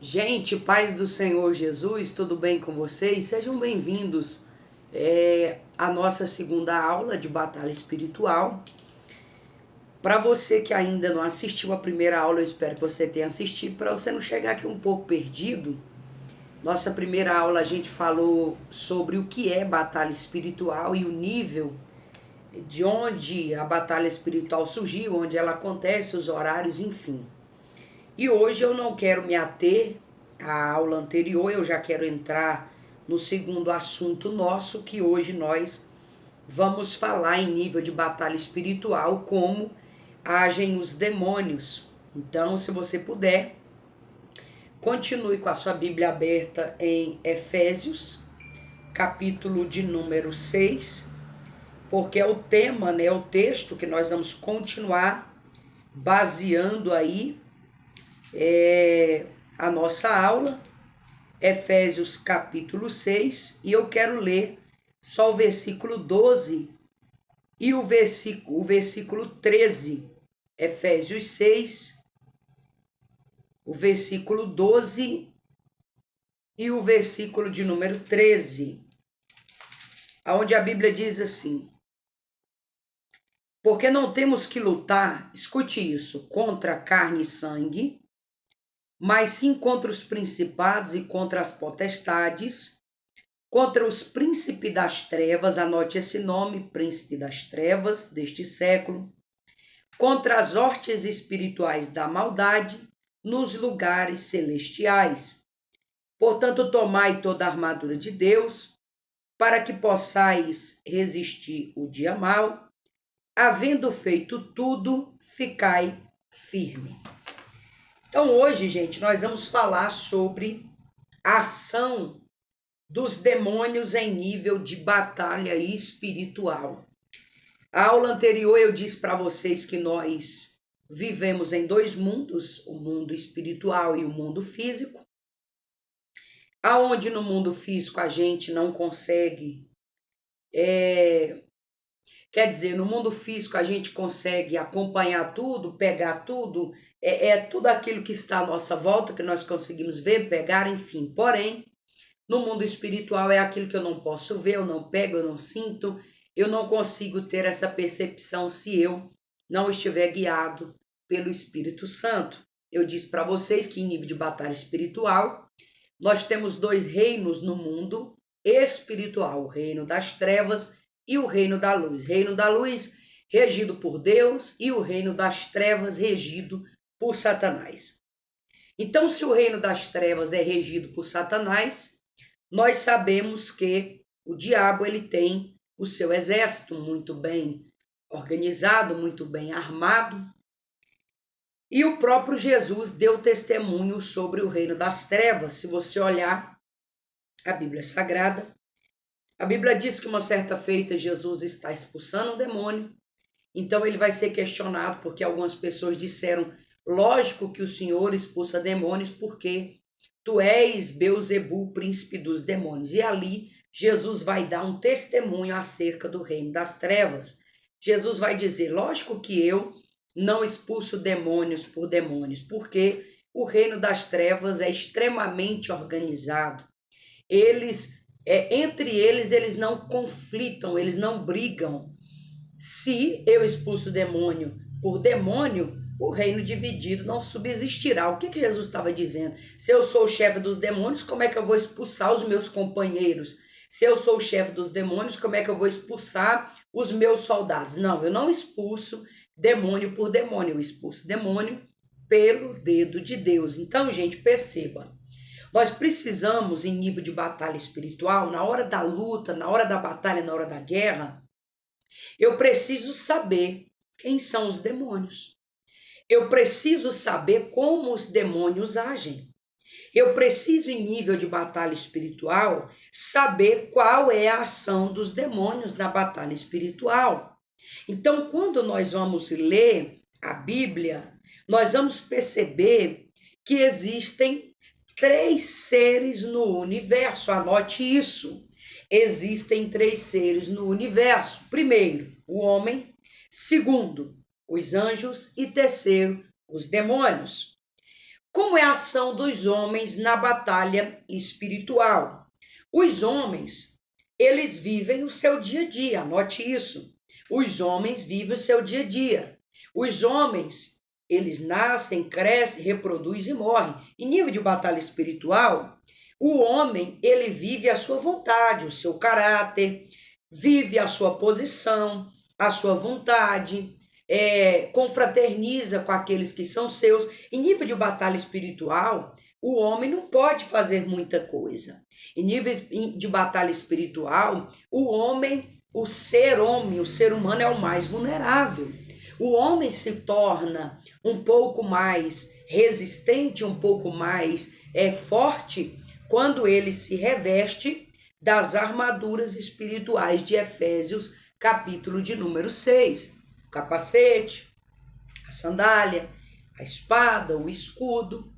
Gente, paz do Senhor Jesus, tudo bem com vocês? Sejam bem-vindos à nossa segunda aula de batalha espiritual. Para você que ainda não assistiu a primeira aula, eu espero que você tenha assistido, para você não chegar aqui um pouco perdido. Nossa primeira aula a gente falou sobre o que é batalha espiritual e o nível de onde a batalha espiritual surgiu, onde ela acontece, os horários, enfim. E hoje eu não quero me ater à aula anterior, eu já quero entrar no segundo assunto nosso, que hoje nós vamos falar em nível de batalha espiritual, como agem os demônios. Então, se você puder, continue com a sua Bíblia aberta em Efésios, capítulo de número 6, porque é o tema, né, o texto que nós vamos continuar baseando aí a nossa aula, Efésios capítulo 6, e eu quero ler só o versículo 12 e o versículo 13. Efésios 6, o versículo 12 e o versículo de número 13, onde a Bíblia diz assim: porque não temos que lutar, escute isso, contra carne e sangue, mas sim contra os principados e contra as potestades, contra os príncipes das trevas, anote esse nome, príncipe das trevas deste século, contra as hostes espirituais da maldade nos lugares celestiais. Portanto, tomai toda a armadura de Deus, para que possais resistir o dia mau, havendo feito tudo, ficai firme. Então, hoje, gente, nós vamos falar sobre a ação dos demônios em nível de batalha espiritual. A aula anterior eu disse para vocês que nós vivemos em dois mundos, o mundo espiritual e o mundo físico. Aonde no mundo físico a gente não consegue, quer dizer, no mundo físico a gente consegue acompanhar tudo, pegar tudo, tudo aquilo que está à nossa volta, que nós conseguimos ver, pegar, enfim. Porém, no mundo espiritual é aquilo que eu não posso ver, eu não pego, eu não sinto, eu não consigo ter essa percepção se eu não estiver guiado pelo Espírito Santo. Eu disse para vocês que em nível de batalha espiritual, nós temos dois reinos no mundo espiritual, o reino das trevas e o reino da luz. Reino da luz regido por Deus e o reino das trevas regido por Satanás. Então, se o reino das trevas é regido por Satanás, nós sabemos que o diabo ele tem o seu exército muito bem organizado, muito bem armado. E o próprio Jesus deu testemunho sobre o reino das trevas. Se você olhar a Bíblia Sagrada, a Bíblia diz que uma certa feita Jesus está expulsando um demônio. Então ele vai ser questionado porque algumas pessoas disseram: lógico que o Senhor expulsa demônios porque tu és Beelzebul, príncipe dos demônios. E ali Jesus vai dar um testemunho acerca do reino das trevas. Jesus vai dizer: lógico que eu não expulso demônios por demônios, porque o reino das trevas é extremamente organizado. Entre eles não conflitam, eles não brigam. Se eu expulso o demônio por demônio, o reino dividido não subsistirá. O que Jesus estava dizendo? Se eu sou o chefe dos demônios, como é que eu vou expulsar os meus companheiros? Se eu sou o chefe dos demônios, como é que eu vou expulsar os meus soldados? Não, eu não expulso demônio por demônio, eu expulso demônio pelo dedo de Deus. Então, gente, perceba, nós precisamos, em nível de batalha espiritual, na hora da luta, na hora da batalha, na hora da guerra, eu preciso saber quem são os demônios. Eu preciso saber como os demônios agem. Eu preciso, em nível de batalha espiritual, saber qual é a ação dos demônios na batalha espiritual. Então, quando nós vamos ler a Bíblia, nós vamos perceber que existem três seres no universo. Anote isso. Existem três seres no universo. Primeiro, o homem. Segundo, os anjos. E terceiro, os demônios. Como é a ação dos homens na batalha espiritual? Os homens, eles vivem o seu dia a dia, anote isso. Os homens vivem o seu dia a dia. Os homens, eles nascem, crescem, reproduzem e morrem. Em nível de batalha espiritual, o homem, ele vive a sua vontade, o seu caráter, vive a sua posição, a sua vontade, confraterniza com aqueles que são seus. Em nível de batalha espiritual, o homem não pode fazer muita coisa. Em nível de batalha espiritual, o homem, o ser humano é o mais vulnerável. O homem se torna um pouco mais resistente, um pouco mais forte, quando ele se reveste das armaduras espirituais de Efésios, capítulo de número 6. O capacete, a sandália, a espada, o escudo.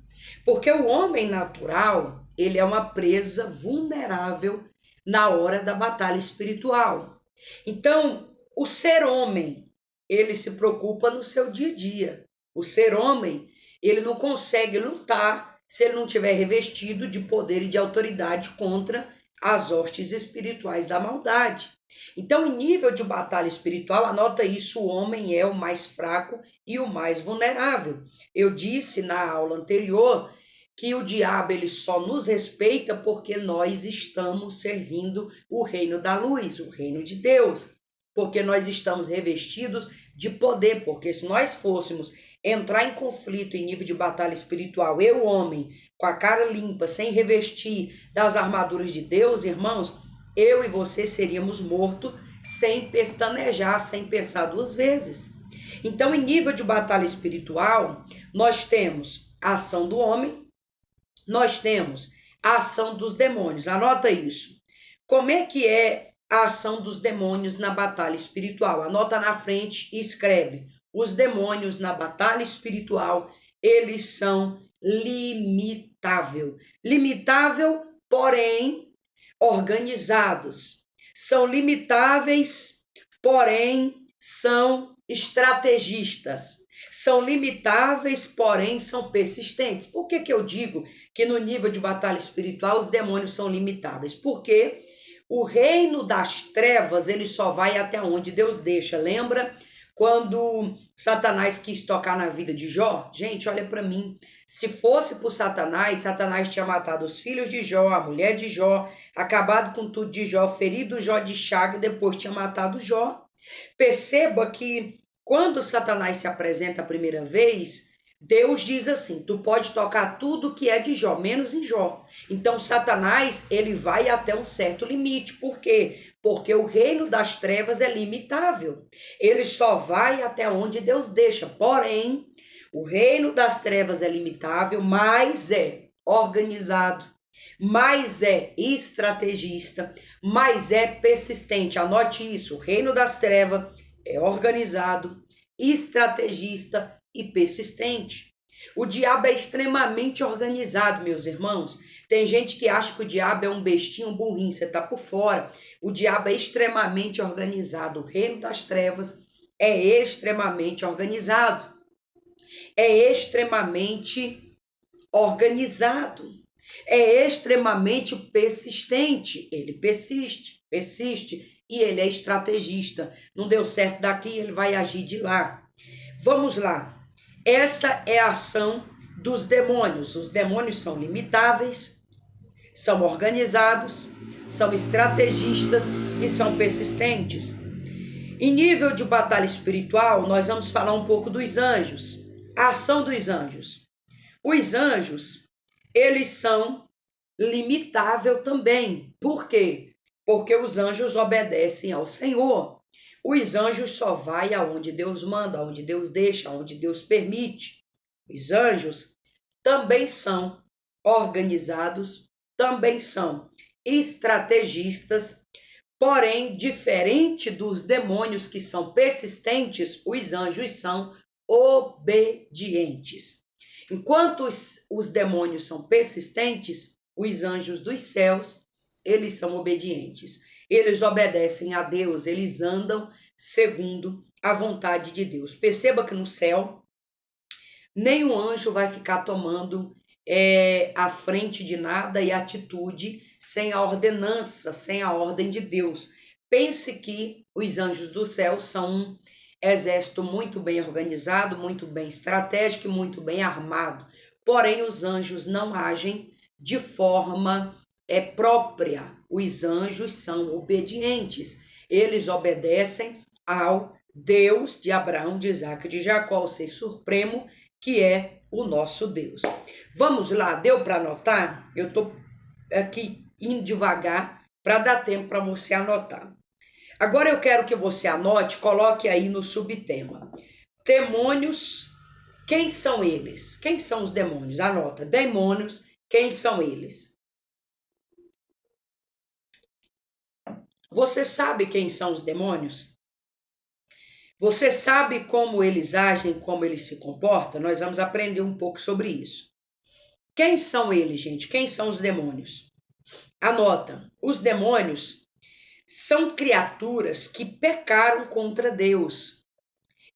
Porque o homem natural, ele é uma presa vulnerável na hora da batalha espiritual. Então, o ser homem, ele se preocupa no seu dia a dia. O ser homem, ele não consegue lutar se ele não tiver revestido de poder e de autoridade contra as hostes espirituais da maldade. Então, em nível de batalha espiritual, anota isso, o homem é o mais fraco e o mais vulnerável. Eu disse na aula anterior que o diabo ele só nos respeita porque nós estamos servindo o reino da luz, o reino de Deus, porque nós estamos revestidos de poder, porque se nós fôssemos entrar em conflito em nível de batalha espiritual, eu, homem, com a cara limpa, sem revestir das armaduras de Deus, irmãos, eu e você seríamos mortos sem pestanejar, sem pensar duas vezes. Então, em nível de batalha espiritual, nós temos a ação do homem, nós temos a ação dos demônios. Anota isso. Como é que é a ação dos demônios na batalha espiritual? Anota na frente e escreve. Os demônios na batalha espiritual, eles são limitável. Limitável, porém, organizados. São limitáveis, porém, são estrategistas. São limitáveis, porém são persistentes. Por que eu digo que no nível de batalha espiritual os demônios são limitáveis? Porque o reino das trevas, ele só vai até onde Deus deixa. Lembra quando Satanás quis tocar na vida de Jó? Gente, olha para mim. Se fosse por Satanás, Satanás tinha matado os filhos de Jó, a mulher de Jó, acabado com tudo de Jó, ferido Jó de chaga e depois tinha matado Jó. Perceba que quando Satanás se apresenta a primeira vez, Deus diz assim, tu pode tocar tudo que é de Jó, menos em Jó. Então Satanás, ele vai até um certo limite. Por quê? Porque o reino das trevas é limitável. Ele só vai até onde Deus deixa. Porém, o reino das trevas é limitável, mas é organizado, mais é estrategista, mais é persistente. Anote isso, o reino das trevas é organizado, estrategista e persistente. O diabo é extremamente organizado, meus irmãos. Tem gente que acha que o diabo é um bestinho, um burrinho, você está por fora. O diabo é extremamente organizado. O reino das trevas é extremamente organizado. É extremamente organizado. É extremamente persistente. Ele persiste e ele é estrategista. Não deu certo daqui, ele vai agir de lá. Vamos lá. Essa é a ação dos demônios. Os demônios são limitáveis, são organizados, são estrategistas e são persistentes. Em nível de batalha espiritual, nós vamos falar um pouco dos anjos. A ação dos anjos. Os anjos, eles são limitáveis também. Por quê? Porque os anjos obedecem ao Senhor. Os anjos só vai aonde Deus manda, aonde Deus deixa, aonde Deus permite. Os anjos também são organizados, também são estrategistas, porém, diferente dos demônios que são persistentes, os anjos são obedientes. Enquanto os demônios são persistentes, os anjos dos céus, eles são obedientes. Eles obedecem a Deus, eles andam segundo a vontade de Deus. Perceba que no céu nenhum anjo vai ficar tomando a frente de nada e atitude sem a ordenança, sem a ordem de Deus. Pense que os anjos do céu são um exército muito bem organizado, muito bem estratégico e muito bem armado. Porém, os anjos não agem de forma própria. Os anjos são obedientes. Eles obedecem ao Deus de Abraão, de Isaac e de Jacó, o ser supremo, que é o nosso Deus. Vamos lá, deu para anotar? Eu estou aqui indo devagar para dar tempo para você anotar. Agora eu quero que você anote, coloque aí no subtema. Demônios, quem são eles? Quem são os demônios? Anota, demônios, quem são eles? Você sabe quem são os demônios? Você sabe como eles agem, como eles se comportam? Nós vamos aprender um pouco sobre isso. Quem são eles, gente? Quem são os demônios? Anota, os demônios são criaturas que pecaram contra Deus.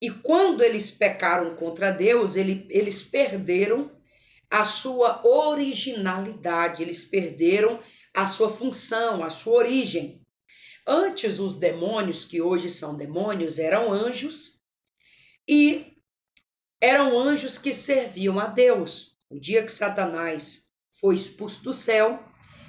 E quando eles pecaram contra Deus, eles perderam a sua originalidade, eles perderam a sua função, a sua origem. Antes, os demônios, que hoje são demônios, eram anjos e eram anjos que serviam a Deus. O dia que Satanás foi expulso do céu,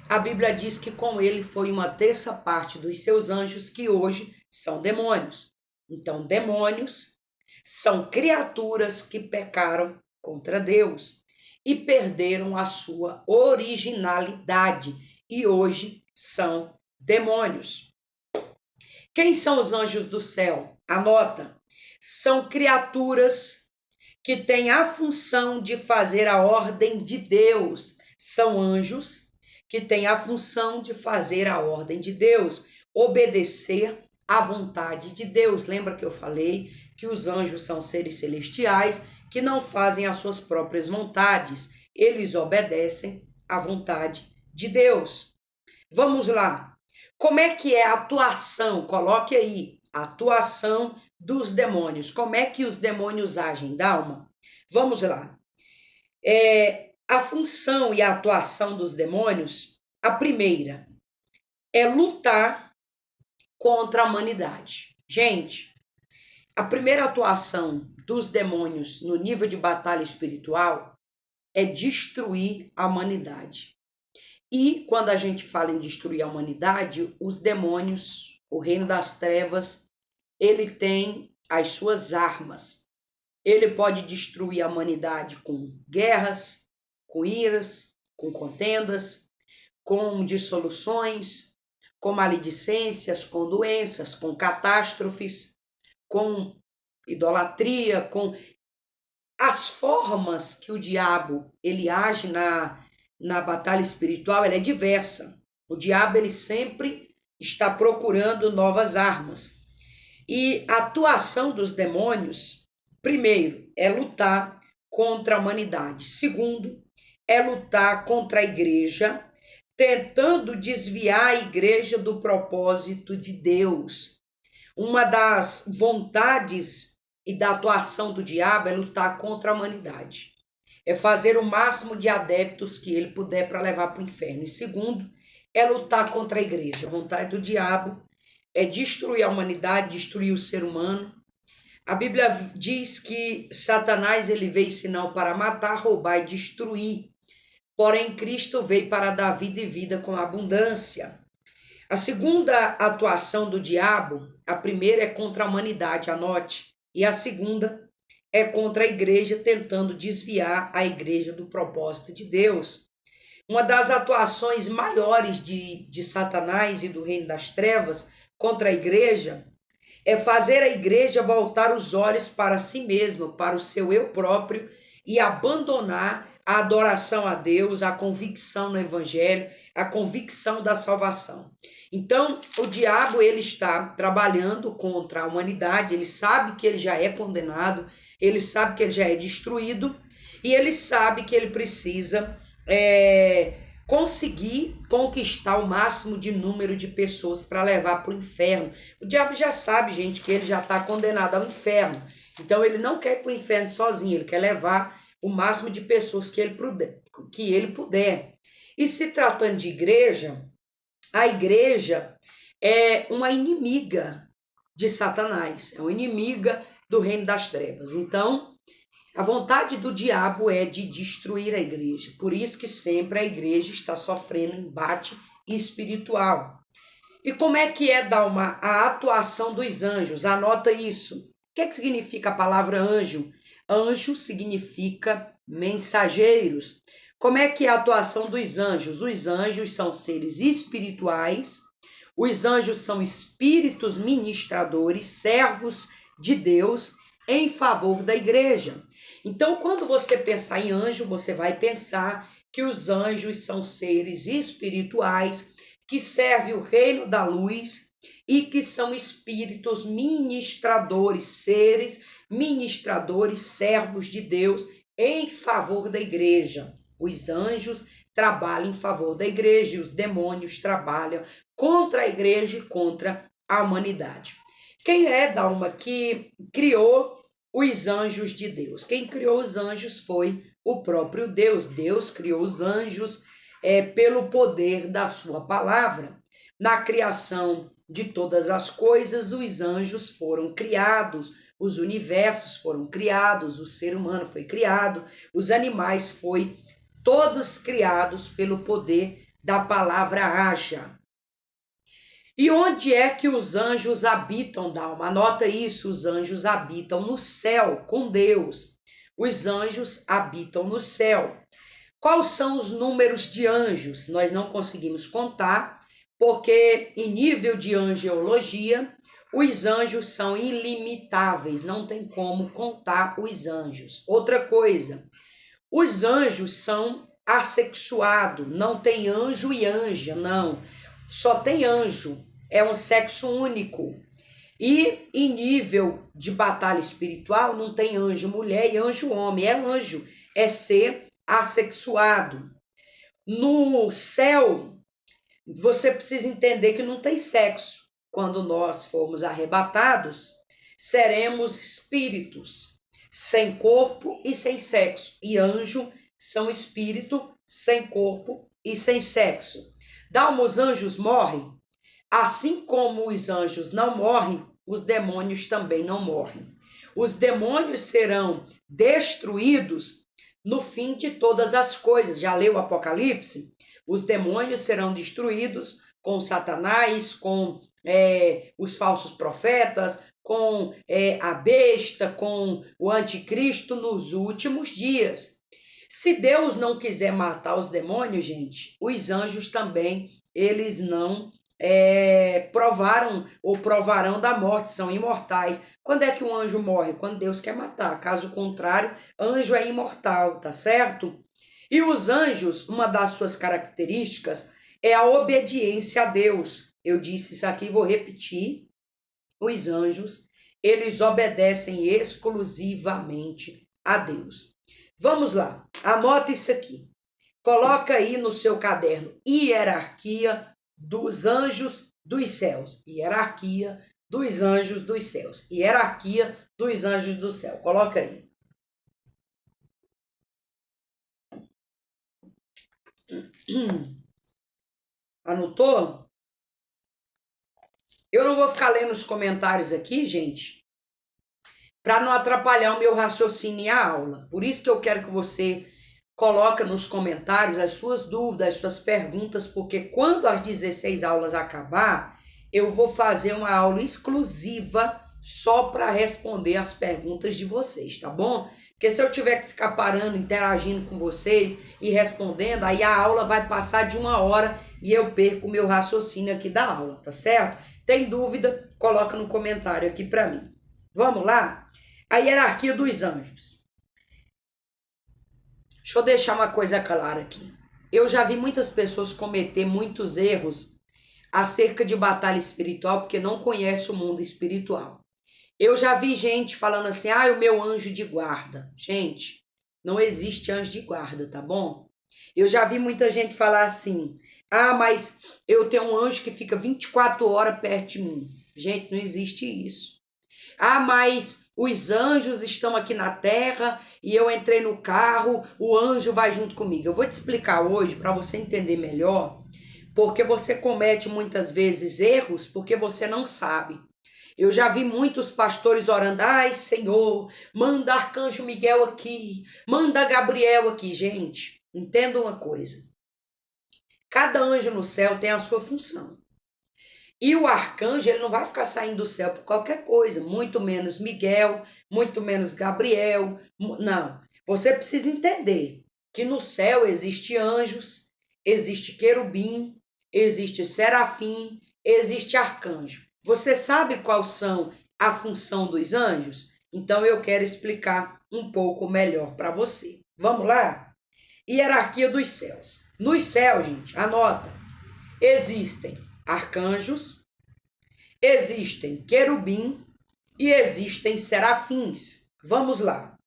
a Bíblia diz que com ele foi uma terça parte dos seus anjos que hoje são demônios. Então, demônios são criaturas que pecaram contra Deus e perderam a sua originalidade e hoje são demônios. Quem são os anjos do céu? Anota, são criaturas que têm a função de fazer a ordem de Deus. São anjos que têm a função de fazer a ordem de Deus, obedecer à vontade de Deus. Lembra que eu falei que os anjos são seres celestiais que não fazem as suas próprias vontades, eles obedecem à vontade de Deus. Vamos lá. Como é que é a atuação? Coloque aí, a atuação dos demônios. Como é que os demônios agem, Dalma? Vamos lá. A função e a atuação dos demônios, a primeira, é lutar contra a humanidade. Gente, a primeira atuação dos demônios no nível de batalha espiritual é destruir a humanidade. E quando a gente fala em destruir a humanidade, os demônios, o reino das trevas, ele tem as suas armas. Ele pode destruir a humanidade com guerras, com iras, com contendas, com dissoluções, com maledicências, com doenças, com catástrofes, com idolatria, com as formas que o diabo ele age na batalha espiritual, ela é diversa. O diabo ele sempre está procurando novas armas. E a atuação dos demônios, primeiro, é lutar contra a humanidade. Segundo, é lutar contra a igreja, tentando desviar a igreja do propósito de Deus. Uma das vontades e da atuação do diabo é lutar contra a humanidade. É fazer o máximo de adeptos que ele puder para levar para o inferno. E segundo, é lutar contra a igreja. A vontade do diabo é destruir a humanidade, destruir o ser humano. A Bíblia diz que Satanás ele veio senão para matar, roubar e destruir. Porém, Cristo veio para dar vida e vida com abundância. A segunda atuação do diabo, a primeira é contra a humanidade, anote. E a segunda é contra a igreja, tentando desviar a igreja do propósito de Deus. Uma das atuações maiores de Satanás e do reino das trevas contra a igreja é fazer a igreja voltar os olhos para si mesma, para o seu eu próprio e abandonar a adoração a Deus, a convicção no evangelho, a convicção da salvação. Então, o diabo ele está trabalhando contra a humanidade, ele sabe que ele já é condenado, ele sabe que ele já é destruído e ele sabe que ele precisa conseguir conquistar o máximo de número de pessoas para levar para o inferno. O diabo já sabe, gente, que ele já está condenado ao inferno. Então, ele não quer ir para o inferno sozinho, ele quer levar o máximo de pessoas que ele puder. E se tratando de igreja, a igreja é uma inimiga de Satanás, é uma inimiga do reino das trevas. Então, a vontade do diabo é de destruir a igreja. Por isso que sempre a igreja está sofrendo embate espiritual. E como é que é, Dalma, a atuação dos anjos? Anota isso. O que significa a palavra anjo? Anjo significa mensageiros. Como é que é a atuação dos anjos? Os anjos são seres espirituais. Os anjos são espíritos ministradores, servos de Deus em favor da igreja. Então, quando você pensar em anjo, você vai pensar que os anjos são seres espirituais que servem o reino da luz e que são espíritos ministradores, seres ministradores, servos de Deus em favor da igreja. Os anjos trabalham em favor da igreja e os demônios trabalham contra a igreja e contra a humanidade. Quem é, Dalma, que criou os anjos de Deus? Quem criou os anjos foi o próprio Deus. Deus criou os anjos pelo poder da sua palavra. Na criação de todas as coisas, os anjos foram criados, os universos foram criados, o ser humano foi criado, os animais foram todos criados pelo poder da palavra haja. E onde é que os anjos habitam, Dalma? Anota isso, os anjos habitam no céu com Deus. Os anjos habitam no céu. Quais são os números de anjos? Nós não conseguimos contar, porque em nível de angeologia, os anjos são ilimitáveis, não tem como contar os anjos. Outra coisa, os anjos são assexuados, não tem anjo e anja, não. Só tem anjo, é um sexo único. E em nível de batalha espiritual, não tem anjo mulher e anjo homem, é anjo, é ser assexuado. No céu, você precisa entender que não tem sexo. Quando nós formos arrebatados, seremos espíritos, sem corpo e sem sexo. E anjo são espírito sem corpo e sem sexo. Dalma, os anjos morrem? Assim como os anjos não morrem, os demônios também não morrem. Os demônios serão destruídos no fim de todas as coisas. Já leu o Apocalipse? Os demônios serão destruídos com Satanás, com os falsos profetas, com a besta, com o anticristo nos últimos dias. Se Deus não quiser matar os demônios, gente, os anjos também, eles não provaram ou provarão da morte, são imortais. Quando é que um anjo morre? Quando Deus quer matar. Caso contrário, anjo é imortal, tá certo? E os anjos, uma das suas características é a obediência a Deus. Eu disse isso aqui, vou repetir. Os anjos, eles obedecem exclusivamente a Deus. Vamos lá, anota isso aqui. Coloca aí no seu caderno, hierarquia dos anjos dos céus. Hierarquia dos anjos dos céus. Hierarquia dos anjos do céu. Coloca aí. Anotou? Eu não vou ficar lendo os comentários aqui, gente, para não atrapalhar o meu raciocínio e a aula. Por isso que eu quero que você coloque nos comentários as suas dúvidas, as suas perguntas, porque quando as 16 aulas acabar, eu vou fazer uma aula exclusiva só para responder as perguntas de vocês, tá bom? Porque se eu tiver que ficar parando, interagindo com vocês e respondendo, aí a aula vai passar de 1 hora e eu perco o meu raciocínio aqui da aula, tá certo? Tem dúvida? Coloca no comentário aqui para mim. Vamos lá? A hierarquia dos anjos. Deixa eu deixar uma coisa clara aqui. Eu já vi muitas pessoas cometer muitos erros acerca de batalha espiritual porque não conhece o mundo espiritual. Eu já vi gente falando assim, o meu anjo de guarda. Gente, não existe anjo de guarda, tá bom? Eu já vi muita gente falar assim, mas eu tenho um anjo que fica 24 horas perto de mim. Gente, não existe isso. Ah, mas os anjos estão aqui na terra e eu entrei no carro, o anjo vai junto comigo. Eu vou te explicar hoje para você entender melhor, porque você comete muitas vezes erros porque você não sabe. Eu já vi muitos pastores orando, ai Senhor, manda Arcanjo Miguel aqui, manda Gabriel aqui. Gente, entenda uma coisa, cada anjo no céu tem a sua função. E o arcanjo, ele não vai ficar saindo do céu por qualquer coisa, muito menos Miguel, muito menos Gabriel. Não, você precisa entender que no céu existe anjos, existe querubim, existe serafim, existe arcanjo. Você sabe qual são a função dos anjos? Então eu quero explicar um pouco melhor para você. Vamos lá? Hierarquia dos céus. Nos céus, gente, anota, existem arcanjos, existem querubim e existem serafins. Vamos lá.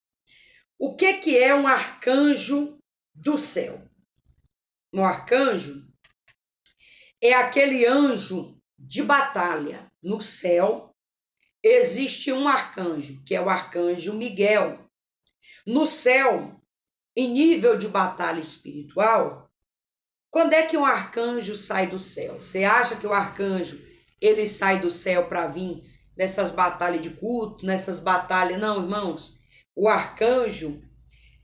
O que é um arcanjo do céu? Um arcanjo é aquele anjo de batalha. No céu existe um arcanjo, que é o arcanjo Miguel. No céu, em nível de batalha espiritual, quando é que um arcanjo sai do céu? Você acha que o arcanjo ele sai do céu para vir nessas batalhas de culto, nessas batalhas? Não, irmãos. O arcanjo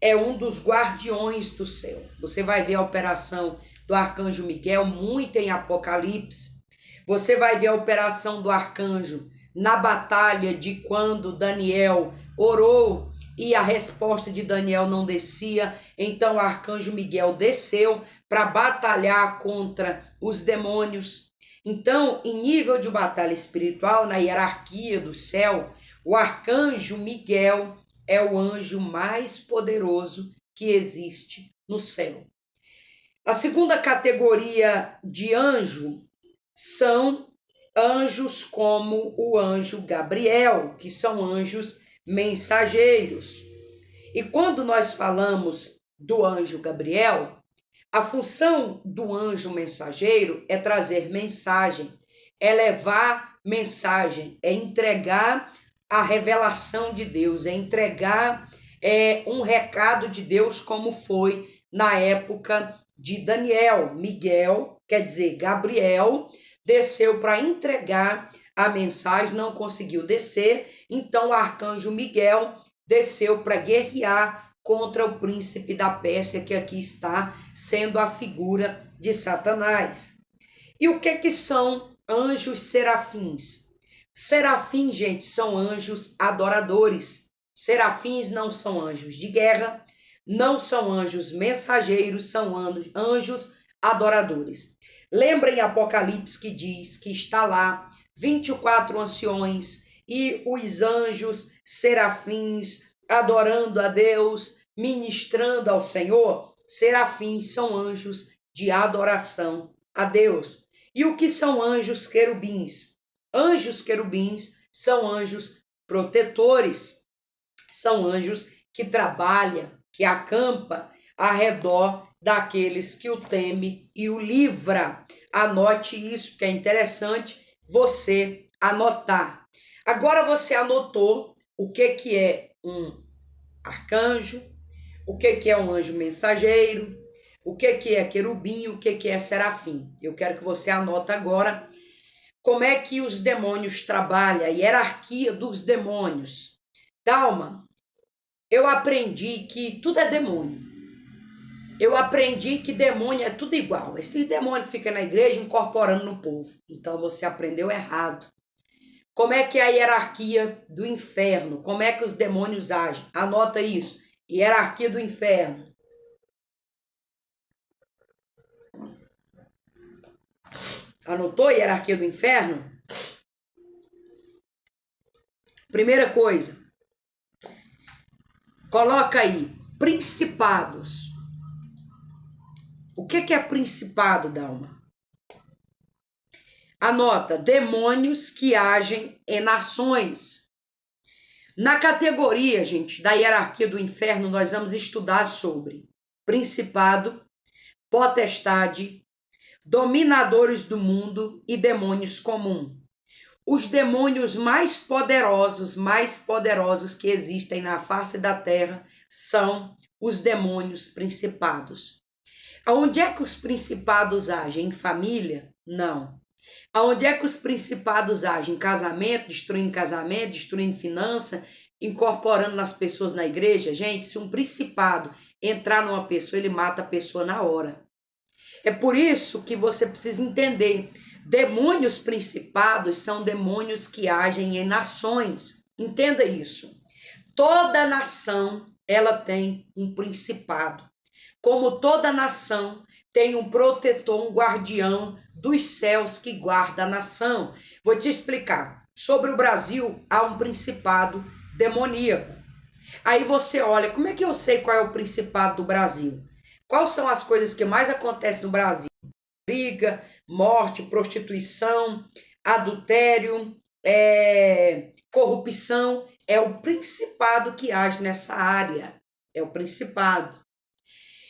é um dos guardiões do céu. Você vai ver a operação do arcanjo Miguel muito em Apocalipse. Você vai ver a operação do arcanjo na batalha de quando Daniel orou e a resposta de Daniel não descia. Então o arcanjo Miguel desceu para batalhar contra os demônios. Então, em nível de batalha espiritual, na hierarquia do céu, o arcanjo Miguel é o anjo mais poderoso que existe no céu. A segunda categoria de anjo são anjos como o anjo Gabriel, que são anjos mensageiros. E quando nós falamos do anjo Gabriel, a função do anjo mensageiro é trazer mensagem, é levar mensagem, é entregar a revelação de Deus, é entregar um recado de Deus, como foi na época de Daniel. Miguel, quer dizer, Gabriel, desceu para entregar a mensagem, não conseguiu descer, então o arcanjo Miguel desceu para guerrear contra o príncipe da Pérsia, que aqui está sendo a figura de Satanás. E o que são anjos serafins? Serafins, gente, são anjos adoradores. Serafins não são anjos de guerra, não são anjos mensageiros, são anjos adoradores. Lembra em Apocalipse que diz que está lá 24 anciões e os anjos serafins adorando a Deus, ministrando ao Senhor? Serafins são anjos de adoração a Deus. E o que são anjos querubins? Anjos querubins são anjos protetores, são anjos que trabalham, que acampa ao redor daqueles que o teme e o livra. Anote isso, que é interessante você anotar. Agora você anotou o que é um arcanjo, o que é um anjo mensageiro, o que é querubim, o que é serafim. Eu quero que você anote agora como é que os demônios trabalham, a hierarquia dos demônios. Dalma, eu aprendi que tudo é demônio. Eu aprendi que demônio é tudo igual. Esse demônio que fica na igreja incorporando no povo. Então você aprendeu errado. Como é que é a hierarquia do inferno? Como é que os demônios agem? Anota isso. Hierarquia do inferno. Anotou a hierarquia do inferno? Primeira coisa. Coloca aí. Principados. O que é principado, Dalma? Anota, demônios que agem em nações. Na categoria, gente, da hierarquia do inferno, nós vamos estudar sobre principado, potestade, dominadores do mundo e demônios comuns. os demônios mais poderosos que existem na face da terra são os demônios principados. Aonde é que os principados agem? Em família? Não. Aonde é que os principados agem? Em casamento, destruindo finança, incorporando nas pessoas na igreja? Gente, se um principado entrar numa pessoa, ele mata a pessoa na hora. É por isso que você precisa entender. Demônios principados são demônios que agem em nações. Entenda isso. Toda nação, ela tem um principado. Como toda nação tem um protetor, um guardião dos céus que guarda a nação. Vou te explicar. Sobre o Brasil, há um principado demoníaco. Aí você olha, como é que eu sei qual é o principado do Brasil? Quais são as coisas que mais acontecem no Brasil? Briga, morte, prostituição, adultério, corrupção. É o principado que age nessa área. É o principado.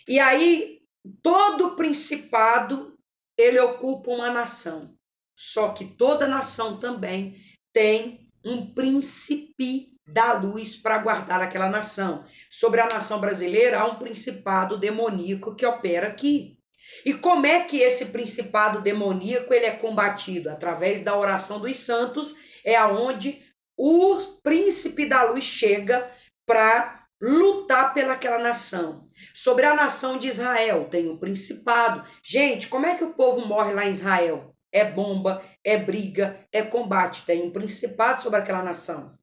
E aí, todo principado, ele ocupa uma nação. Só que toda nação também tem um príncipe da luz para guardar aquela nação. Sobre a nação brasileira, há um principado demoníaco que opera aqui. E como é que esse principado demoníaco ele é combatido? Através da oração dos santos, é aonde o príncipe da luz chega para lutar pelaquela nação. Sobre a nação de Israel, tem um principado. Gente, como é que o povo morre lá em Israel? É bomba, é briga, é combate. Tem um principado sobre aquela nação.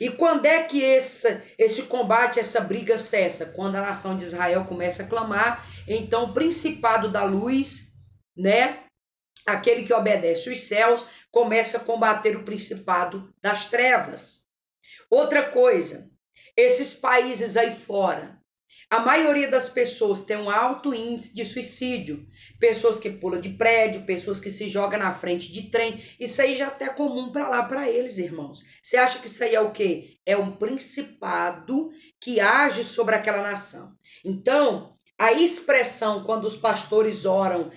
E quando é que esse combate, essa briga cessa? Quando a nação de Israel começa a clamar, então o principado da luz, né? Aquele que obedece os céus, começa a combater o principado das trevas. Outra coisa, esses países aí fora, a maioria das pessoas tem um alto índice de suicídio. Pessoas que pulam de prédio, pessoas que se jogam na frente de trem. Isso aí já até é comum para lá, para eles, irmãos. Você acha que isso aí é o quê? É um principado que age sobre aquela nação. Então, a expressão quando os pastores oram,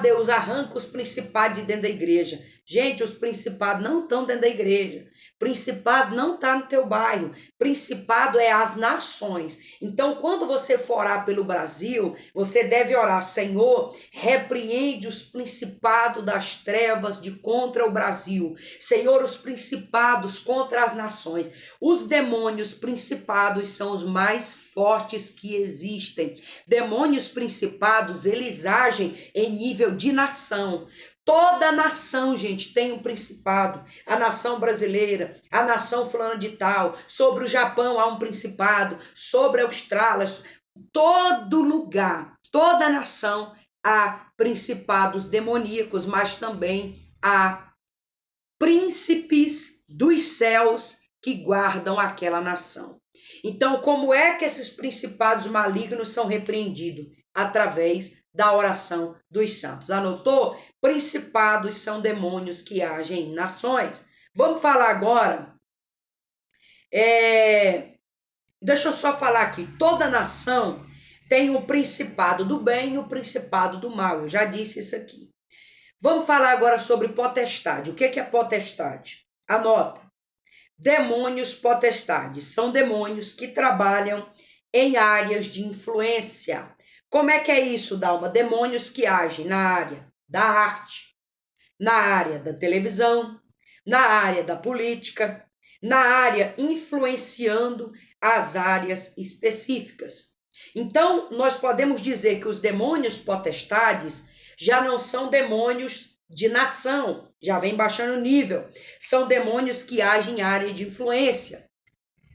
Deus, arranca os principados de dentro da igreja. Gente, os principados não estão dentro da igreja. Principado não está no teu bairro. Principado é as nações. Então, quando você for orar pelo Brasil, você deve orar, Senhor, repreende os principados das trevas de contra o Brasil. Senhor, os principados contra as nações. Os demônios principados são os mais fortes que existem. Demônios principados, eles agem em nível de nação. Toda nação, gente, tem um principado. A nação brasileira, a nação fulana de tal. Sobre o Japão há um principado. Sobre a Austrália, todo lugar, toda nação há principados demoníacos, mas também há príncipes dos céus que guardam aquela nação. Então, como é que esses principados malignos são repreendidos? Através da oração dos santos. Anotou? Principados são demônios que agem em nações. Vamos falar agora. Deixa eu só falar aqui. Toda nação tem o principado do bem e o principado do mal. Eu já disse isso aqui. Vamos falar agora sobre potestade. O que é potestade? Anota. Demônios potestades. São demônios que trabalham em áreas de influência. Como é que é isso, Dalma? Demônios que agem na área da arte, na área da televisão, na área da política, na área influenciando as áreas específicas. Então, nós podemos dizer que os demônios potestades já não são demônios de nação, já vem baixando o nível. São demônios que agem em área de influência.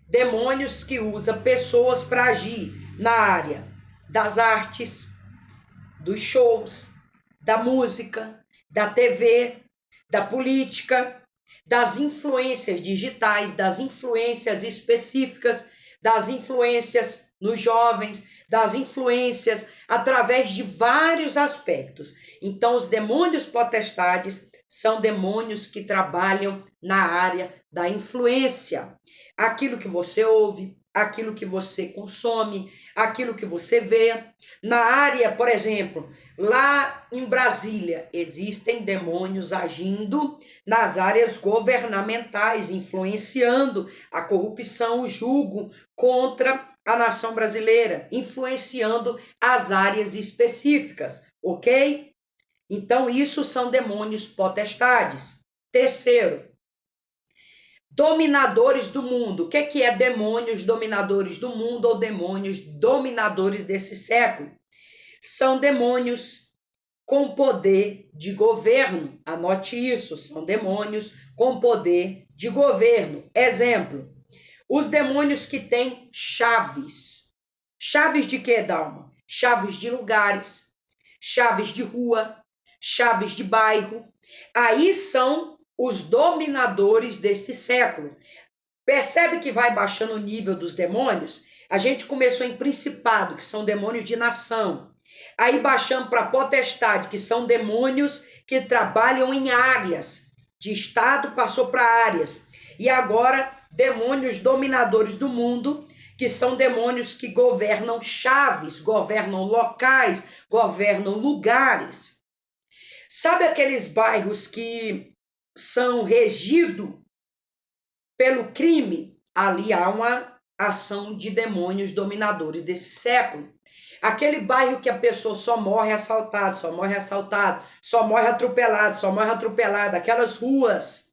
Demônios que usam pessoas para agir na área das artes, dos shows, da música, da TV, da política, das influências digitais, das influências específicas, das influências nos jovens, das influências através de vários aspectos. Então, os demônios potestades são demônios que trabalham na área da influência. Aquilo que você ouve, aquilo que você consome, aquilo que você vê. Na área, por exemplo, lá em Brasília, existem demônios agindo nas áreas governamentais, influenciando a corrupção, o julgo contra a nação brasileira, influenciando as áreas específicas, ok? Então, isso são demônios potestades. Terceiro, dominadores do mundo. O que é demônios dominadores do mundo ou demônios dominadores desse século? São demônios com poder de governo. Anote isso, são demônios com poder de governo. Exemplo, os demônios que têm chaves. Chaves de quê, Dalma? Chaves de lugares, chaves de rua, chaves de bairro. Aí são os dominadores deste século. Percebe que vai baixando o nível dos demônios? A gente começou em principado, que são demônios de nação. Aí baixamos para potestade, que são demônios que trabalham em áreas. De estado passou para áreas. E agora, demônios dominadores do mundo, que são demônios que governam chaves, governam locais, governam lugares. Sabe aqueles bairros que são regidos pelo crime? Ali há uma ação de demônios dominadores desse século. Aquele bairro que a pessoa só morre assaltado, só morre atropelado, só morre atropelado. Aquelas ruas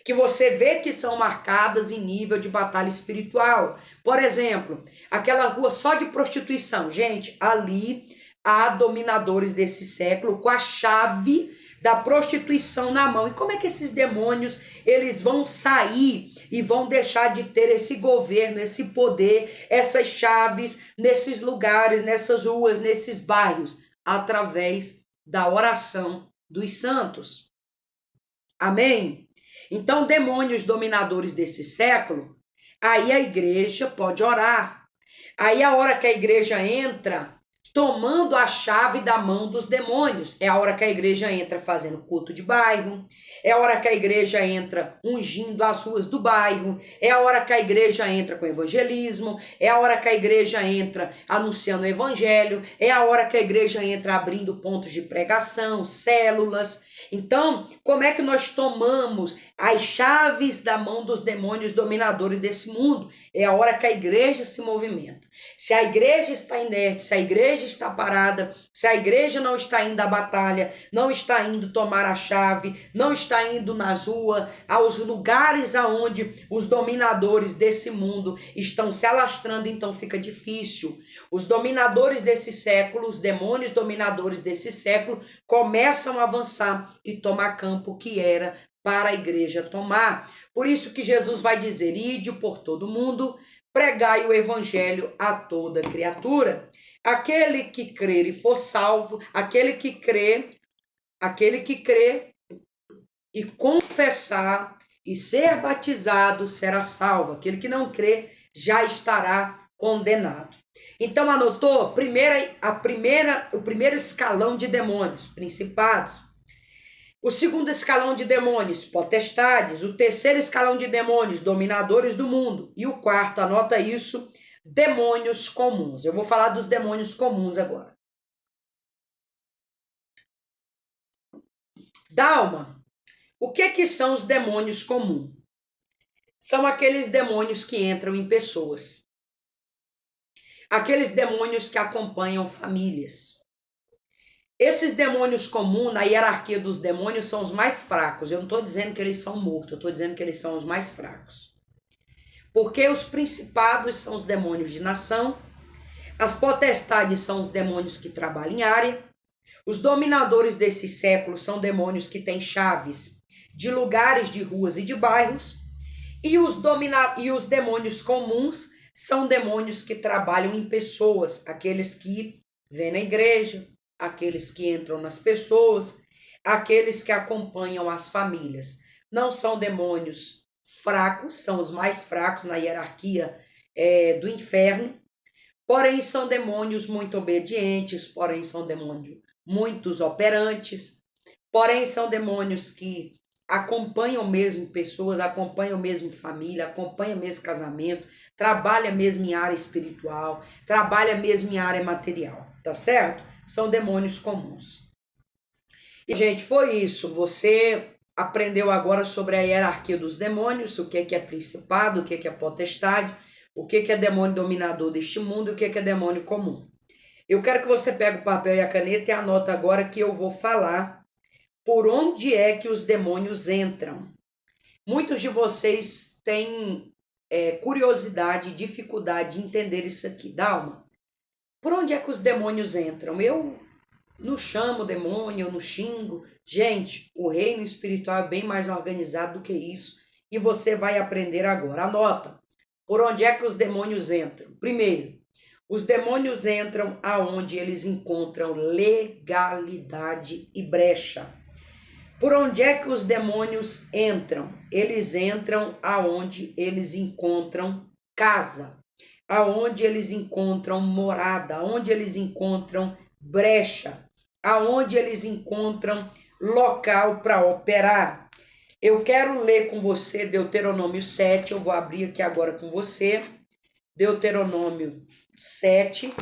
que você vê que são marcadas em nível de batalha espiritual. Por exemplo, aquela rua só de prostituição. Gente, ali há dominadores desse século com a chave da prostituição na mão. E como é que esses demônios eles vão sair e vão deixar de ter esse governo, esse poder, essas chaves nesses lugares, nessas ruas, nesses bairros? Através da oração dos santos. Amém? Então, demônios dominadores desse século, aí a igreja pode orar. Aí a hora que a igreja entra tomando a chave da mão dos demônios, é a hora que a igreja entra fazendo culto de bairro, é a hora que a igreja entra ungindo as ruas do bairro, é a hora que a igreja entra com evangelismo, é a hora que a igreja entra anunciando o evangelho, é a hora que a igreja entra abrindo pontos de pregação, células. Então, como é que nós tomamos as chaves da mão dos demônios dominadores desse mundo? É a hora que a igreja se movimenta. Se a igreja está inerte, se a igreja está parada, se a igreja não está indo à batalha, não está indo tomar a chave, não está indo nas ruas, aos lugares aonde os dominadores desse mundo estão se alastrando, então fica difícil. Os dominadores desse século, os demônios dominadores desse século, começam a avançar e tomar campo que era para a igreja tomar. Por isso que Jesus vai dizer: ide por todo mundo, pregai o evangelho a toda criatura. Aquele que crer e for salvo, aquele que crê e confessar e ser batizado será salvo. Aquele que não crê já estará condenado. Então anotou? O primeiro escalão de demônios, principados. O segundo escalão de demônios, potestades. O terceiro escalão de demônios, dominadores do mundo. E o quarto, anota isso, demônios comuns. Eu vou falar dos demônios comuns agora. Dalma, o que são os demônios comuns? São aqueles demônios que entram em pessoas. Aqueles demônios que acompanham famílias. Esses demônios comuns, na hierarquia dos demônios, são os mais fracos. Eu não estou dizendo que eles são mortos, eu estou dizendo que eles são os mais fracos. Porque os principados são os demônios de nação, as potestades são os demônios que trabalham em área, os dominadores desse século são demônios que têm chaves de lugares, de ruas e de bairros, e os demônios comuns são demônios que trabalham em pessoas, aqueles que vêm na igreja, aqueles que entram nas pessoas, aqueles que acompanham as famílias. Não são demônios fracos, são os mais fracos na hierarquia do inferno, porém são demônios muito obedientes, porém são demônios muito operantes, porém são demônios que acompanham mesmo pessoas, acompanham mesmo família, acompanham mesmo casamento, trabalha mesmo em área espiritual, trabalha mesmo em área material, tá certo? São demônios comuns. E, gente, foi isso. Você aprendeu agora sobre a hierarquia dos demônios, o que é principado, o que é potestade, o que é demônio dominador deste mundo e o que é demônio comum. Eu quero que você pegue o papel e a caneta e anota agora que eu vou falar por onde é que os demônios entram. Muitos de vocês têm curiosidade e dificuldade de entender isso aqui. Dalma, por onde é que os demônios entram? Eu não chamo demônio, eu não xingo. Gente, o reino espiritual é bem mais organizado do que isso. E você vai aprender agora. Anota. Por onde é que os demônios entram? Primeiro, os demônios entram aonde eles encontram legalidade e brecha. Por onde é que os demônios entram? Eles entram aonde eles encontram casa, aonde eles encontram morada, aonde eles encontram brecha, aonde eles encontram local para operar. Eu quero ler com você Deuteronômio 7, eu vou abrir aqui agora com você, Deuteronômio 7,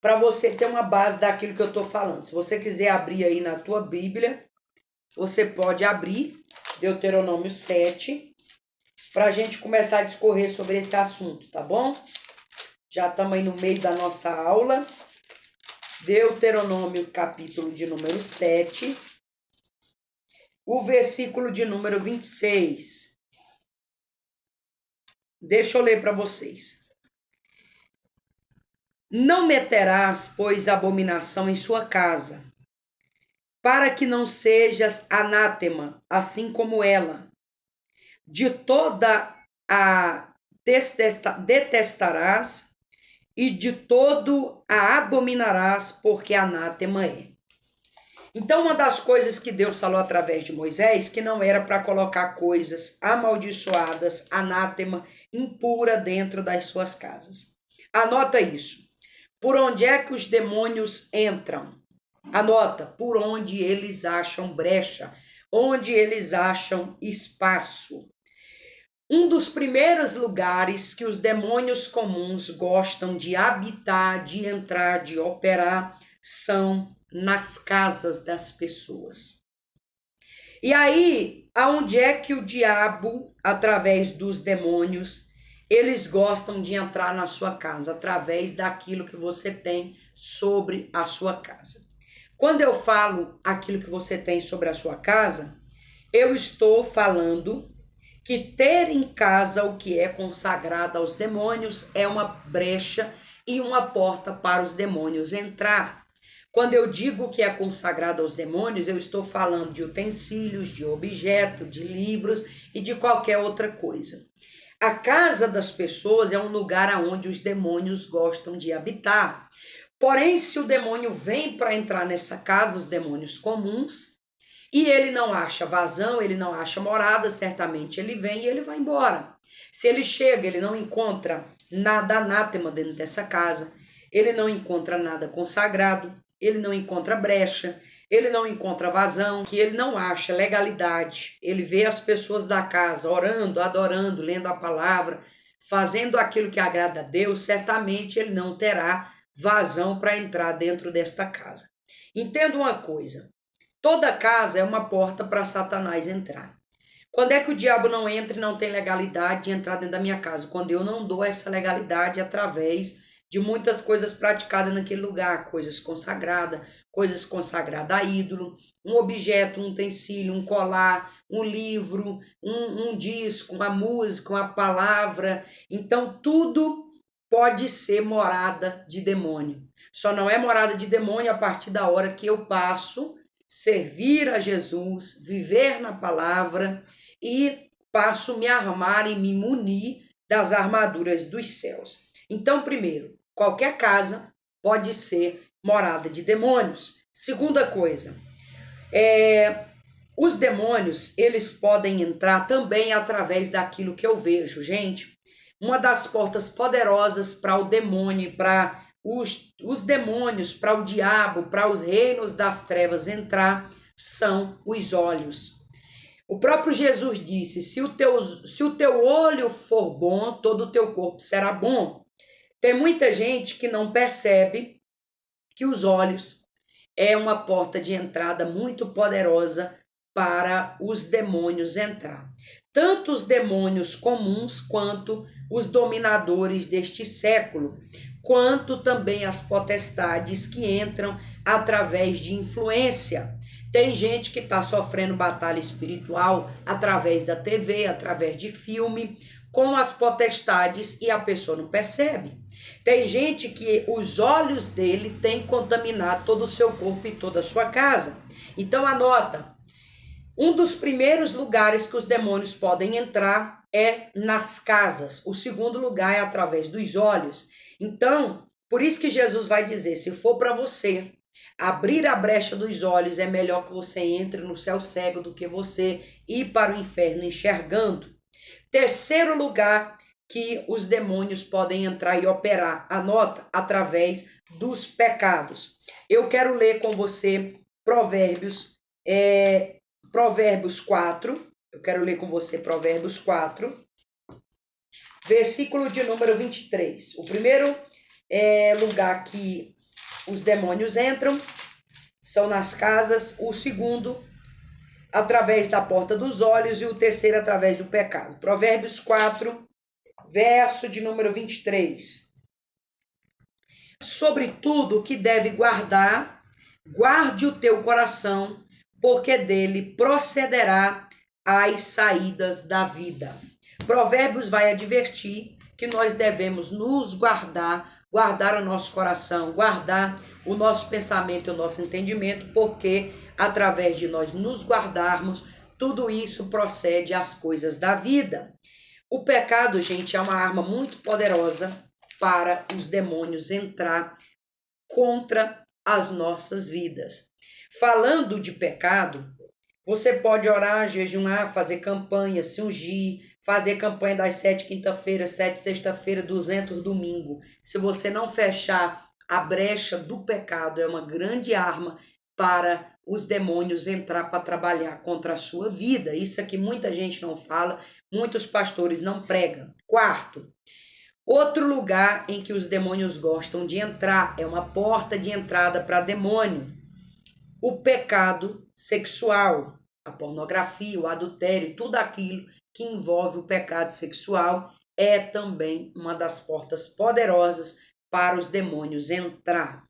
para você ter uma base daquilo que eu estou falando. Se você quiser abrir aí na tua Bíblia, você pode abrir Deuteronômio 7, para a gente começar a discorrer sobre esse assunto, tá bom? Já estamos aí no meio da nossa aula. Deuteronômio, capítulo de número 7, o versículo de número 26. Deixa eu ler para vocês. Não meterás, pois, abominação em sua casa, para que não sejas anátema, assim como ela. De toda a detestarás, e de todo a abominarás, porque anátema é. Então, uma das coisas que Deus falou através de Moisés, que não era para colocar coisas amaldiçoadas, anátema, impura dentro das suas casas. Anota isso. Por onde é que os demônios entram? Anota, por onde eles acham brecha, onde eles acham espaço. Um dos primeiros lugares que os demônios comuns gostam de habitar, de entrar, de operar, são nas casas das pessoas. E aí, aonde é que o diabo, através dos demônios, eles gostam de entrar na sua casa? Através daquilo que você tem sobre a sua casa. Quando eu falo aquilo que você tem sobre a sua casa, eu estou falando que ter em casa o que é consagrado aos demônios é uma brecha e uma porta para os demônios entrar. Quando eu digo que é consagrado aos demônios, eu estou falando de utensílios, de objetos, de livros e de qualquer outra coisa. A casa das pessoas é um lugar onde os demônios gostam de habitar. Porém, se o demônio vem para entrar nessa casa, os demônios comuns, e ele não acha vazão, ele não acha morada, certamente ele vem e ele vai embora. Se ele chega, ele não encontra nada anátema dentro dessa casa, ele não encontra nada consagrado, ele não encontra brecha, ele não encontra vazão, que ele não acha legalidade. Ele vê as pessoas da casa orando, adorando, lendo a palavra, fazendo aquilo que agrada a Deus, certamente ele não terá vazão para entrar dentro desta casa. Entenda uma coisa. Toda casa é uma porta para Satanás entrar. Quando é que o diabo não entra e não tem legalidade de entrar dentro da minha casa? Quando eu não dou essa legalidade através de muitas coisas praticadas naquele lugar, coisas consagradas a ídolo, um objeto, um utensílio, um colar, um livro, um disco, uma música, uma palavra. Então, tudo pode ser morada de demônio. Só não é morada de demônio a partir da hora que eu passo servir a Jesus, viver na palavra e passo me armar e me munir das armaduras dos céus. Então, primeiro, qualquer casa pode ser morada de demônios. Segunda coisa, os demônios, eles podem entrar também através daquilo que eu vejo, gente. Uma das portas poderosas para o demônio, para os demônios, para o diabo, para os reinos das trevas entrar, são os olhos. O próprio Jesus disse: se o teu olho for bom, todo o teu corpo será bom. Tem muita gente que não percebe que os olhos é uma porta de entrada muito poderosa para os demônios entrar. Tanto os demônios comuns quanto os dominadores deste século, quanto também as potestades que entram através de influência. Tem gente que está sofrendo batalha espiritual através da TV, através de filme, com as potestades e a pessoa não percebe. Tem gente que os olhos dele têm contaminado todo o seu corpo e toda a sua casa. Então anota, um dos primeiros lugares que os demônios podem entrar é nas casas. O segundo lugar é através dos olhos. Então, por isso que Jesus vai dizer, se for para você abrir a brecha dos olhos, é melhor que você entre no céu cego do que você ir para o inferno enxergando. Terceiro lugar que os demônios podem entrar e operar, anota, através dos pecados. Eu quero ler com você Provérbios 4, eu quero ler com você Provérbios 4, versículo de número 23. O primeiro lugar que os demônios entram são nas casas, o segundo através da porta dos olhos e o terceiro através do pecado. Provérbios 4, verso de número 23. Sobretudo que deve guardar, guarde o teu coração, porque dele procederá as saídas da vida. Provérbios vai advertir que nós devemos nos guardar o nosso coração, guardar o nosso pensamento e o nosso entendimento, porque através de nós nos guardarmos, tudo isso procede às coisas da vida. O pecado, gente, é uma arma muito poderosa para os demônios entrar contra as nossas vidas. Falando de pecado, você pode orar, jejuar, fazer campanha, se ungir, fazer campanha das 7 quinta-feira, 7 sexta-feira, 200 domingo. Se você não fechar a brecha do pecado, é uma grande arma para os demônios entrar para trabalhar contra a sua vida. Isso aqui muita gente não fala, muitos pastores não pregam. Quarto, outro lugar em que os demônios gostam de entrar, é uma porta de entrada para demônio. O pecado sexual, a pornografia, o adultério, tudo aquilo que envolve o pecado sexual é também uma das portas poderosas para os demônios entrar.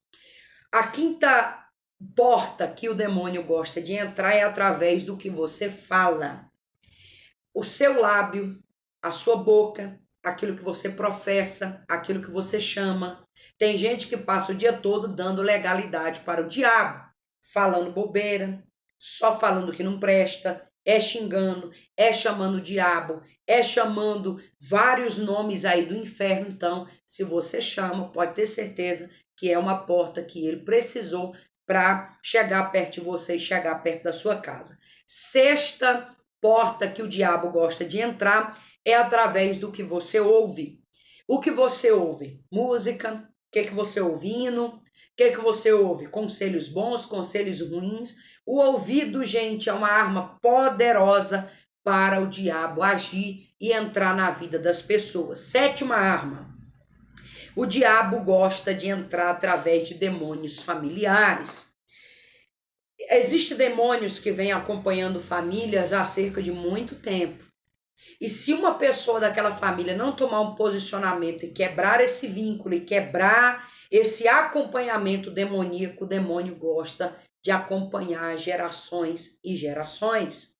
A quinta porta que o demônio gosta de entrar é através do que você fala. O seu lábio, a sua boca, aquilo que você professa, aquilo que você chama. Tem gente que passa o dia todo dando legalidade para o diabo, falando bobeira, só falando que não presta, é xingando, é chamando o diabo, é chamando vários nomes aí do inferno. Então, se você chama, pode ter certeza que é uma porta que ele precisou para chegar perto de você e chegar perto da sua casa. Sexta porta que o diabo gosta de entrar é através do que você ouve. O que você ouve? Música. O que você ouve? Hino. O que você ouve? Conselhos bons, conselhos ruins. O ouvido, gente, é uma arma poderosa para o diabo agir e entrar na vida das pessoas. Sétima arma. O diabo gosta de entrar através de demônios familiares. Existem demônios que vêm acompanhando famílias há cerca de muito tempo. E se uma pessoa daquela família não tomar um posicionamento e quebrar esse vínculo e quebrar esse acompanhamento demoníaco, o demônio gosta de acompanhar gerações e gerações.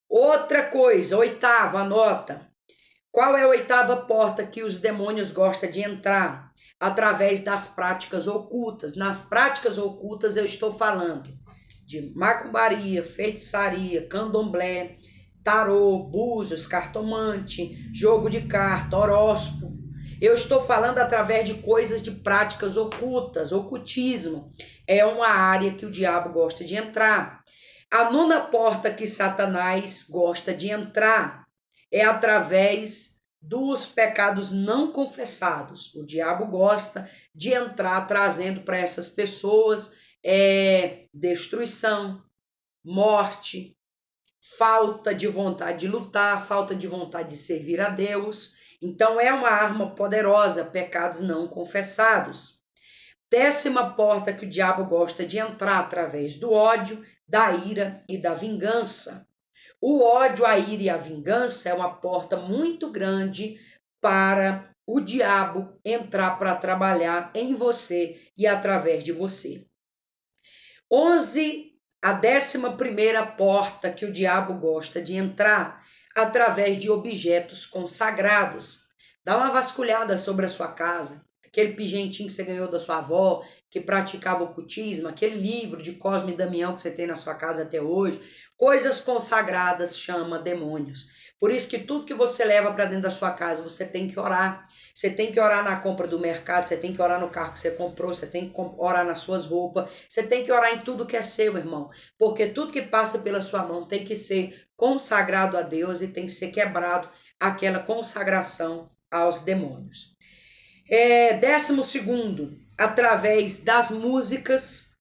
Outra coisa, oitava, anota. Qual é a oitava porta que os demônios gostam de entrar? Através das práticas ocultas. Nas práticas ocultas eu estou falando de macumbaria, feitiçaria, candomblé, tarô, búzios, cartomante, jogo de carta, horóscopo. Eu estou falando através de coisas de práticas ocultas, ocultismo. É uma área que o diabo gosta de entrar. A nona porta que Satanás gosta de entrar é através dos pecados não confessados. O diabo gosta de entrar trazendo para essas pessoas destruição, morte, falta de vontade de lutar, falta de vontade de servir a Deus. Então é uma arma poderosa, pecados não confessados. 10ª porta que o diabo gosta de entrar através do ódio, da ira e da vingança. O ódio, a ira e a vingança é uma porta muito grande para o diabo entrar para trabalhar em você e através de você. 11, a 11ª porta que o diabo gosta de entrar através de objetos consagrados. Dá uma vasculhada sobre a sua casa, aquele pigentinho que você ganhou da sua avó, que praticava ocultismo, aquele livro de Cosme e Damião que você tem na sua casa até hoje. Coisas consagradas chama demônios. Por isso que tudo que você leva para dentro da sua casa, você tem que orar. Você tem que orar na compra do mercado, você tem que orar no carro que você comprou, você tem que orar nas suas roupas, você tem que orar em tudo que é seu, irmão. Porque tudo que passa pela sua mão tem que ser consagrado a Deus e tem que ser quebrado aquela consagração aos demônios. 12º, através das músicas,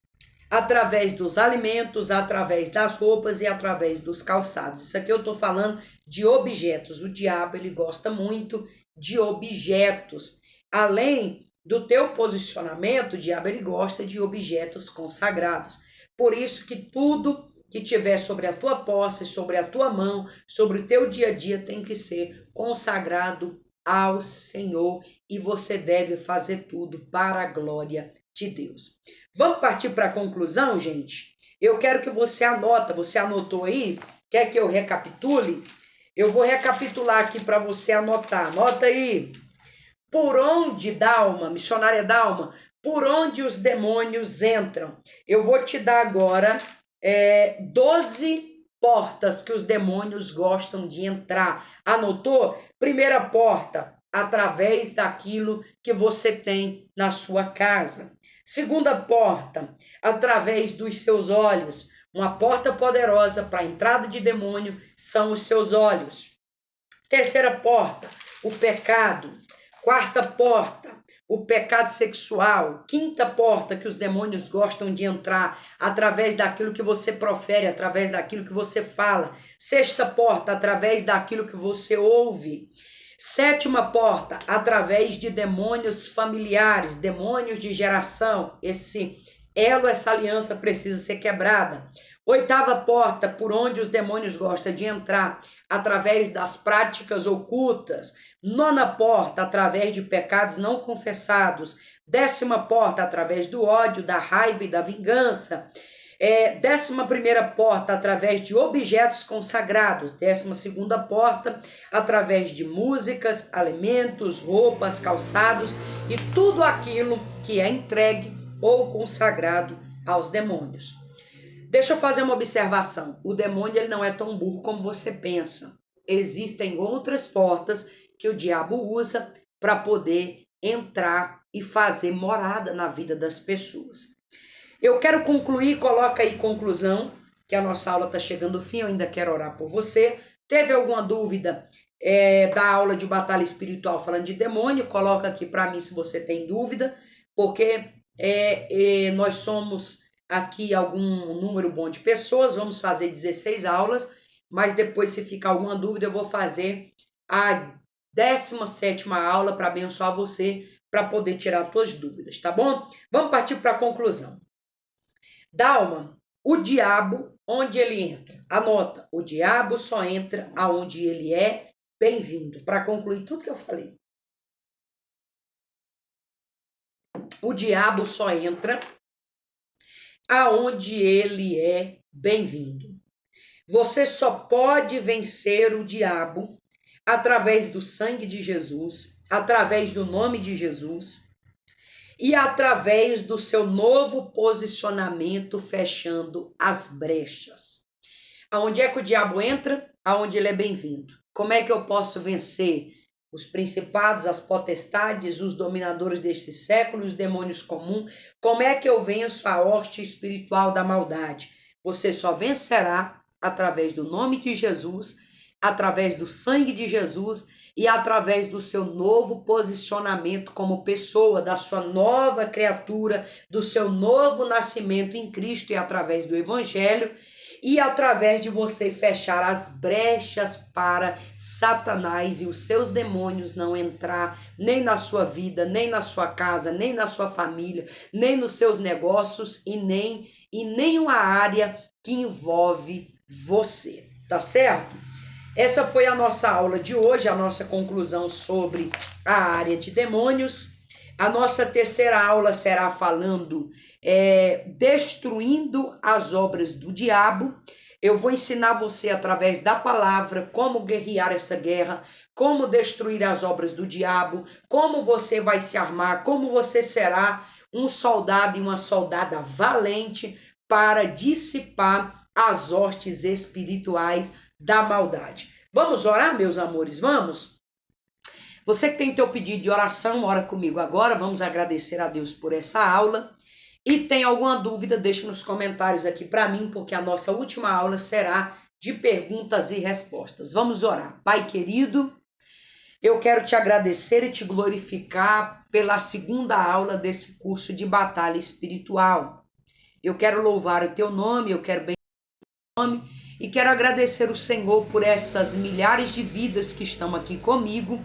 através dos alimentos, através das roupas e através dos calçados. Isso aqui eu estou falando de objetos. O diabo, ele gosta muito de objetos. Além do teu posicionamento, o diabo, ele gosta de objetos consagrados. Por isso que tudo que tiver sobre a tua posse, sobre a tua mão, sobre o teu dia a dia, tem que ser consagrado ao Senhor e você deve fazer tudo para a glória de Deus. Vamos partir para a conclusão, gente? Eu quero que você anota, você anotou aí? Quer que eu recapitule? Eu vou recapitular aqui para você anotar. Anota aí. Por onde, Dalma, missionária Dalma, por onde os demônios entram? Eu vou te dar agora 12 portas que os demônios gostam de entrar. Anotou? Primeira porta, através daquilo que você tem na sua casa. Segunda porta, através dos seus olhos. Uma porta poderosa para a entrada de demônio são os seus olhos. Terceira porta, o pecado. Quarta porta, o pecado sexual. Quinta porta que os demônios gostam de entrar através daquilo que você profere, através daquilo que você fala. Sexta porta, através daquilo que você ouve. Sétima porta, através de demônios familiares, demônios de geração. Esse elo, essa aliança precisa ser quebrada. Oitava porta, por onde os demônios gostam de entrar, através das práticas ocultas. Nona porta, através de pecados não confessados. 10ª porta, através do ódio, da raiva e da vingança. 11ª porta, através de objetos consagrados. 12ª porta, através de músicas, alimentos, roupas, calçados e tudo aquilo que é entregue ou consagrado aos demônios. Deixa eu fazer uma observação. O demônio, ele não é tão burro como você pensa. Existem outras portas que o diabo usa para poder entrar e fazer morada na vida das pessoas. Eu quero concluir, coloca aí conclusão, que a nossa aula está chegando ao fim, eu ainda quero orar por você. Teve alguma dúvida da aula de batalha espiritual falando de demônio? Coloca aqui para mim se você tem dúvida, porque nós somos aqui algum número bom de pessoas, vamos fazer 16 aulas, mas depois se ficar alguma dúvida eu vou fazer a 17ª aula para abençoar você, para poder tirar suas dúvidas, tá bom? Vamos partir para a conclusão. Dalma, o diabo, onde ele entra? Anota, o diabo só entra aonde ele é bem-vindo. Para concluir tudo que eu falei. O diabo só entra aonde ele é bem-vindo. Você só pode vencer o diabo através do sangue de Jesus, através do nome de Jesus e através do seu novo posicionamento, fechando as brechas. Aonde é que o diabo entra? Aonde ele é bem-vindo. Como é que eu posso vencer os principados, as potestades, os dominadores deste século, os demônios comuns? Como é que eu venço a hoste espiritual da maldade? Você só vencerá através do nome de Jesus, através do sangue de Jesus e através do seu novo posicionamento como pessoa, da sua nova criatura, do seu novo nascimento em Cristo e através do Evangelho e através de você fechar as brechas para Satanás e os seus demônios não entrar nem na sua vida, nem na sua casa, nem na sua família, nem nos seus negócios e nem em nenhuma área que envolve você, tá certo? Essa foi a nossa aula de hoje, a nossa conclusão sobre a área de demônios. A nossa terceira aula será falando destruindo as obras do diabo. Eu vou ensinar você através da palavra como guerrear essa guerra, como destruir as obras do diabo, como você vai se armar, como você será um soldado e uma soldada valente para dissipar as hostes espirituais da maldade. Vamos orar, meus amores? Vamos? Você que tem teu pedido de oração, ora comigo agora. Vamos agradecer a Deus por essa aula. E tem alguma dúvida, deixa nos comentários aqui para mim, porque a nossa última aula será de perguntas e respostas. Vamos orar. Pai querido, eu quero te agradecer e te glorificar pela segunda aula desse curso de batalha espiritual. Eu quero louvar o teu nome, eu quero bem o nome e quero agradecer o Senhor por essas milhares de vidas que estão aqui comigo,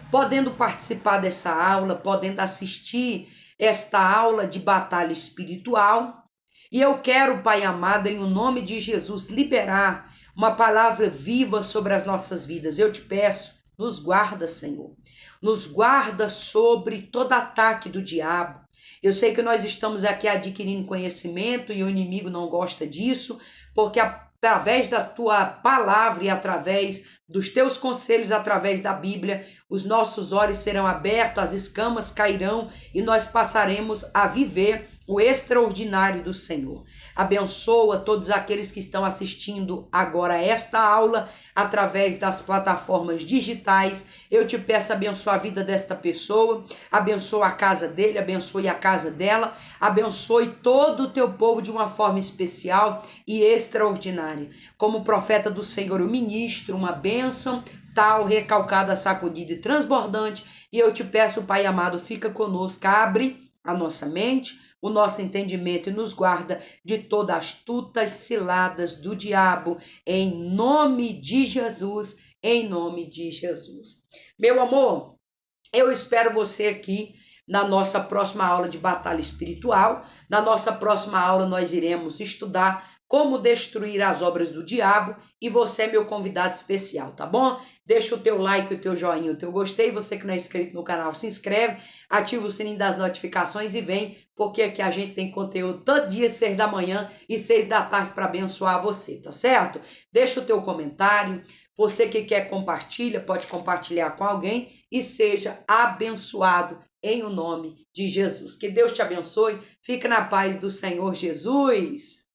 podendo participar dessa aula, podendo assistir esta aula de batalha espiritual. E eu quero, Pai amado, em o nome de Jesus, liberar uma palavra viva sobre as nossas vidas. Eu te peço, nos guarda, Senhor. Nos guarda sobre todo ataque do diabo. Eu sei que nós estamos aqui adquirindo conhecimento e o inimigo não gosta disso, porque através da tua palavra e através dos teus conselhos, através da Bíblia, os nossos olhos serão abertos, as escamas cairão e nós passaremos a viver o extraordinário do Senhor. Abençoa todos aqueles que estão assistindo agora esta aula através das plataformas digitais. Eu te peço, abençoa a vida desta pessoa, abençoa a casa dele, abençoe a casa dela, abençoe todo o teu povo de uma forma especial e extraordinária. Como profeta do Senhor, eu ministro uma bênção tal, recalcada, sacudida e transbordante. E eu te peço, Pai amado, fica conosco, abre a nossa mente, o nosso entendimento e nos guarda de todas as astutas ciladas do diabo, em nome de Jesus, em nome de Jesus. Meu amor, eu espero você aqui na nossa próxima aula de batalha espiritual. Na nossa próxima aula nós iremos estudar como destruir as obras do diabo e você é meu convidado especial, tá bom? Deixa o teu like, o teu joinha, o teu gostei. Você que não é inscrito no canal, se inscreve, ativa o sininho das notificações e vem, porque aqui a gente tem conteúdo todo dia, 6 da manhã e 6 da tarde para abençoar você, tá certo? Deixa o teu comentário. Você que quer compartilha, pode compartilhar com alguém e seja abençoado em o nome de Jesus. Que Deus te abençoe. Fica na paz do Senhor Jesus.